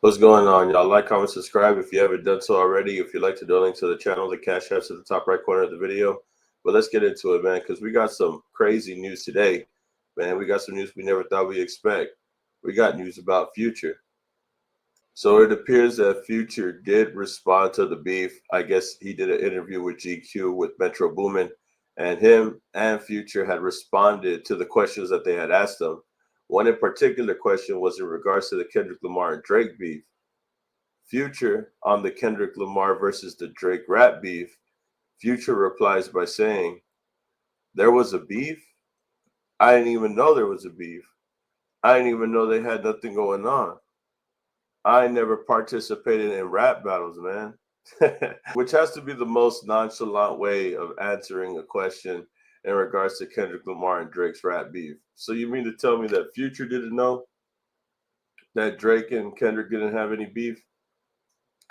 What's going on, y'all? Like, comment, subscribe if you haven't done so already. If you'd like to donate to the channel, the cash app's at the top right corner of the video. But let's get into it, man, because we got some crazy news today. Man, we got some news we never thought we'd expect. We got news about Future. So it appears that Future did respond to the beef. I guess he did an interview with GQ with Metro Boomin, and him and Future had responded to the questions that they had asked him. One in particular question was in regards to the Kendrick Lamar and Drake beef. Future on the Kendrick Lamar versus the Drake rap beef, Future replies by saying, "There was a beef? I didn't even know there was a beef. I didn't even know they had nothing going on. I never participated in rap battles, man." Which has to be the most nonchalant way of answering a question in regards to Kendrick Lamar and Drake's rap beef. So you mean to tell me that Future didn't know that Drake and Kendrick didn't have any beef?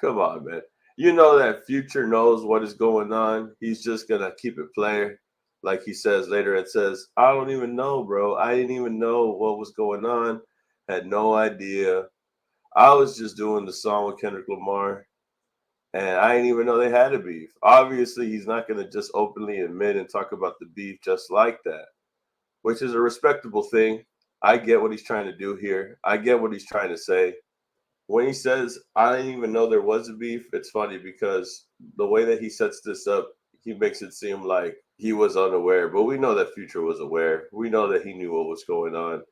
Come on, man. You know that Future knows what is going on. He's just gonna keep it player. Like he says later, it says, "I don't even know, bro. I didn't even know what was going on. Had no idea. I was just doing the song with Kendrick Lamar, and I didn't even know they had a beef." Obviously, he's not gonna just openly admit and talk about the beef just like that, which is a respectable thing. I get what he's trying to do here. I get what he's trying to say. When he says, "I didn't even know there was a beef," it's funny because the way that he sets this up, he makes it seem like he was unaware. But we know that Future was aware. We know that he knew what was going on.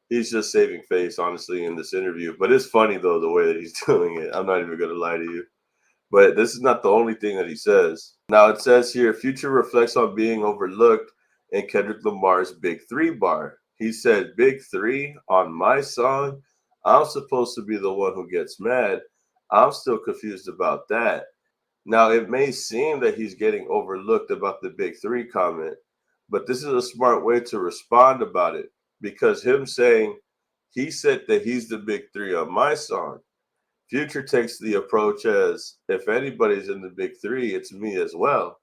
He's just saving face, honestly, in this interview. But it's funny, though, the way that he's doing it. I'm not even going to lie to you. But this is not the only thing that he says. Now, it says here Future reflects on being overlooked in Kendrick Lamar's Big Three bar. He said, "Big Three on my song? I'm supposed to be the one who gets mad. I'm still confused about that." Now, it may seem that he's getting overlooked about the Big Three comment, but this is a smart way to respond about it because him saying he said that he's the Big Three on my song, Future takes the approach as if anybody's in the Big Three, it's me as well.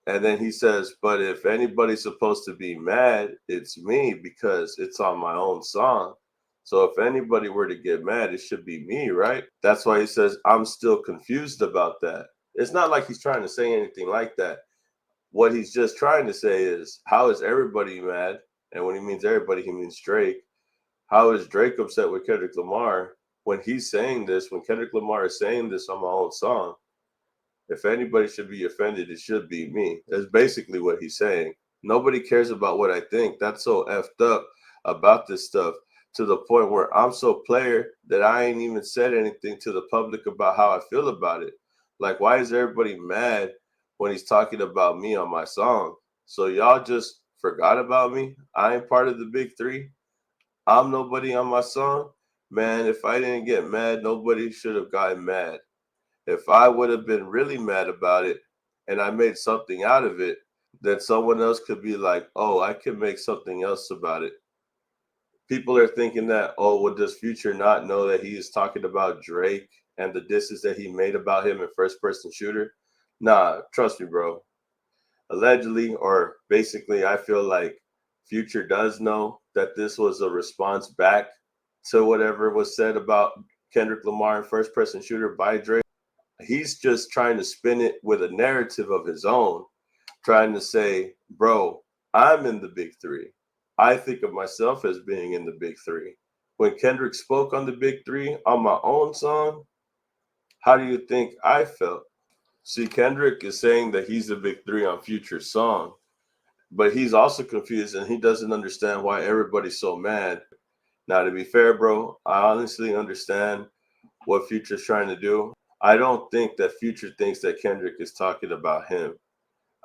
And then he says, "But if anybody's supposed to be mad, it's me because it's on my own song. So if anybody were to get mad, it should be me, right?" That's why he says, "I'm still confused about that." It's not like he's trying to say anything like that. What he's just trying to say is, how is everybody mad? And when he means everybody, he means Drake. How is Drake upset with Kendrick Lamar when he's saying this, when Kendrick Lamar is saying this on my own song? If anybody should be offended, it should be me. That's basically what he's saying. Nobody cares about what I think. That's so effed up about this stuff to the point where I'm so player that I ain't even said anything to the public about how I feel about it. Like, why is everybody mad when he's talking about me on my song? So y'all just forgot about me? I ain't part of the Big Three. I'm nobody on my song. Man, if I didn't get mad, nobody should have gotten mad. If I would have been really mad about it and I made something out of it, then someone else could be like, "Oh, I can make something else about it." People are thinking that, "Oh, well, does Future not know that he is talking about Drake and the disses that he made about him in first person shooter?" Nah, trust me, bro. Allegedly, or basically, I feel like Future does know that this was a response back to whatever was said about Kendrick Lamar in first person shooter by Drake. He's just trying to spin it with a narrative of his own, trying to say, "Bro, I'm in the Big Three. I think of myself as being in the Big Three. When Kendrick spoke on the Big Three on my own song, how do you think I felt?" See, Kendrick is saying that he's the Big Three on Future's song, but he's also confused and he doesn't understand why everybody's so mad. Now, to be fair, bro, I honestly understand what Future's trying to do. I don't think that Future thinks that Kendrick is talking about him.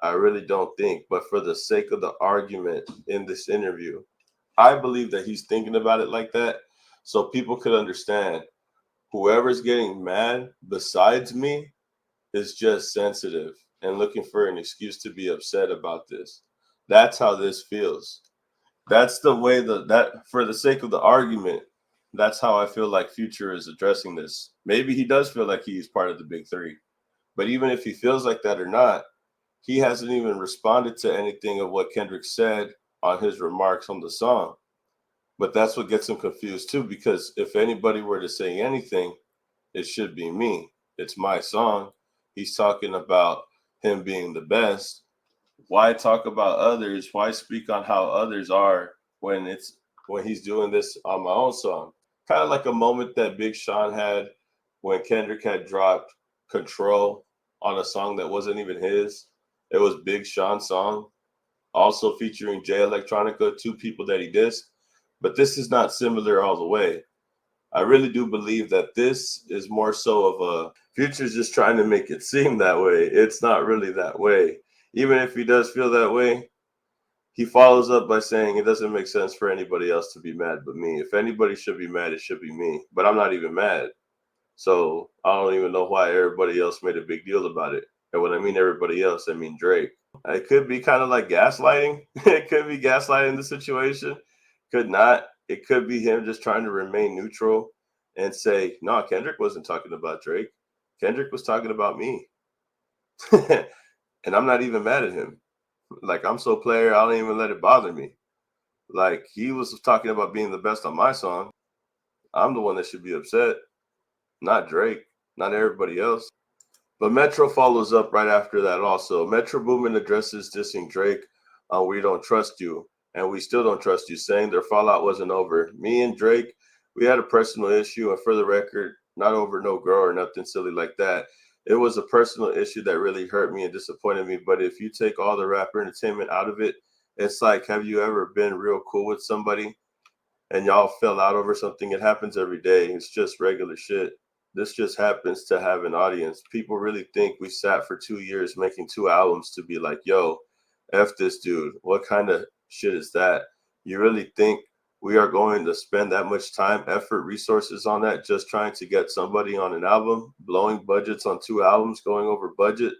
I really don't think. But for the sake of the argument in this interview, I believe that he's thinking about it like that so people could understand whoever's getting mad besides me is just sensitive and looking for an excuse to be upset about this. That's how this feels. That's the way that for the sake of the argument, that's how I feel like Future is addressing this. Maybe he does feel like he's part of the Big Three, but even if he feels like that or not, he hasn't even responded to anything of what Kendrick said on his remarks on the song. But that's what gets him confused too, because if anybody were to say anything, it should be me. It's my song. He's talking about him being the best. Why talk about others? Why speak on how others are when he's doing this on my own song? Kind of like a moment that Big Sean had when Kendrick had dropped Control on a song that wasn't even his. It was Big Sean's song, also featuring Jay Electronica, two people that he dissed. But this is not similar all the way. I really do believe that this is more so of a Future's just trying to make it seem that way. It's not really that way. Even if he does feel that way, he follows up by saying it doesn't make sense for anybody else to be mad but me. If anybody should be mad, it should be me. But I'm not even mad. So I don't even know why everybody else made a big deal about it. And when I mean everybody else, I mean Drake. It could be kind of like gaslighting. It could be gaslighting the situation. Could not. It could be him just trying to remain neutral and say, no, Kendrick wasn't talking about Drake. Kendrick was talking about me. And I'm not even mad at him. Like, I'm so player, I don't even let it bother me. Like, he was talking about being the best on my song. I'm the one that should be upset, not Drake, not everybody else. But Metro follows up right after that also. Metro Boomin addresses dissing Drake on We Don't Trust You, and We Still Don't Trust You, saying their fallout wasn't over. Me and Drake, we had a personal issue, and for the record, not over no girl or nothing silly like that. It was a personal issue that really hurt me and disappointed me. But if you take all the rapper entertainment out of it, it's like, have you ever been real cool with somebody and y'all fell out over something? It happens every day. It's just regular shit. This just happens to have an audience. People really think we sat for 2 years making 2 albums to be like, yo, F this dude. What kind of shit is that? You really think we are going to spend that much time, effort, resources on that just trying to get somebody on an album, blowing budgets on 2 albums, going over budget?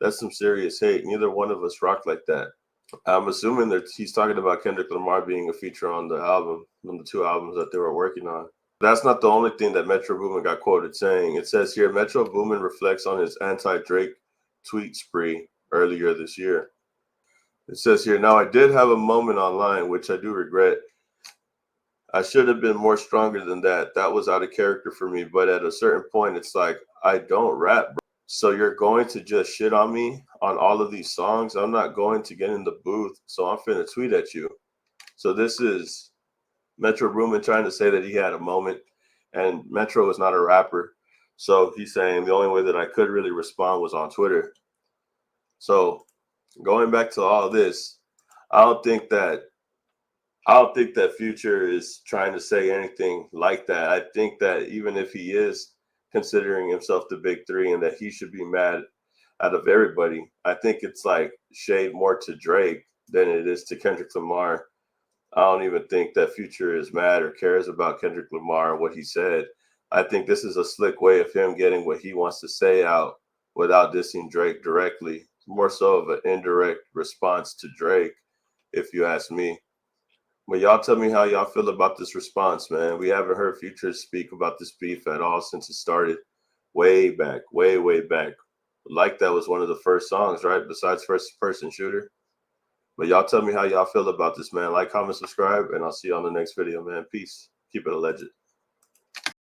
That's some serious hate. Neither one of us rock like that. I'm assuming that he's talking about Kendrick Lamar being a feature on the album, on the 2 albums that they were working on. That's not the only thing that Metro Boomin got quoted saying. It says here, Metro Boomin reflects on his anti-Drake tweet spree earlier this year. It says here, now I did have a moment online, which I do regret. I should have been more stronger than that. That was out of character for me. But at a certain point, it's like, I don't rap, bro. So you're going to just shit on me on all of these songs? I'm not going to get in the booth, so I'm finna tweet at you. So this is Metro Boomin trying to say that he had a moment, and Metro is not a rapper. So he's saying the only way that I could really respond was on Twitter. So going back to all this, I don't think that Future is trying to say anything like that. I think that even if he is considering himself the big three and that he should be mad out of everybody, I think it's like shade more to Drake than it is to Kendrick Lamar. I don't even think that Future is mad or cares about Kendrick Lamar and what he said. I think this is a slick way of him getting what he wants to say out without dissing Drake directly. More so of an indirect response to Drake, if you ask me. But y'all tell me how y'all feel about this response, man. We haven't heard Future speak about this beef at all since it started way back, way back. Like that was one of the first songs, right? Besides First Person Shooter. But y'all tell me how y'all feel about this, man. Like, comment, subscribe, and I'll see you on the next video, man. Peace. Keep it a legend.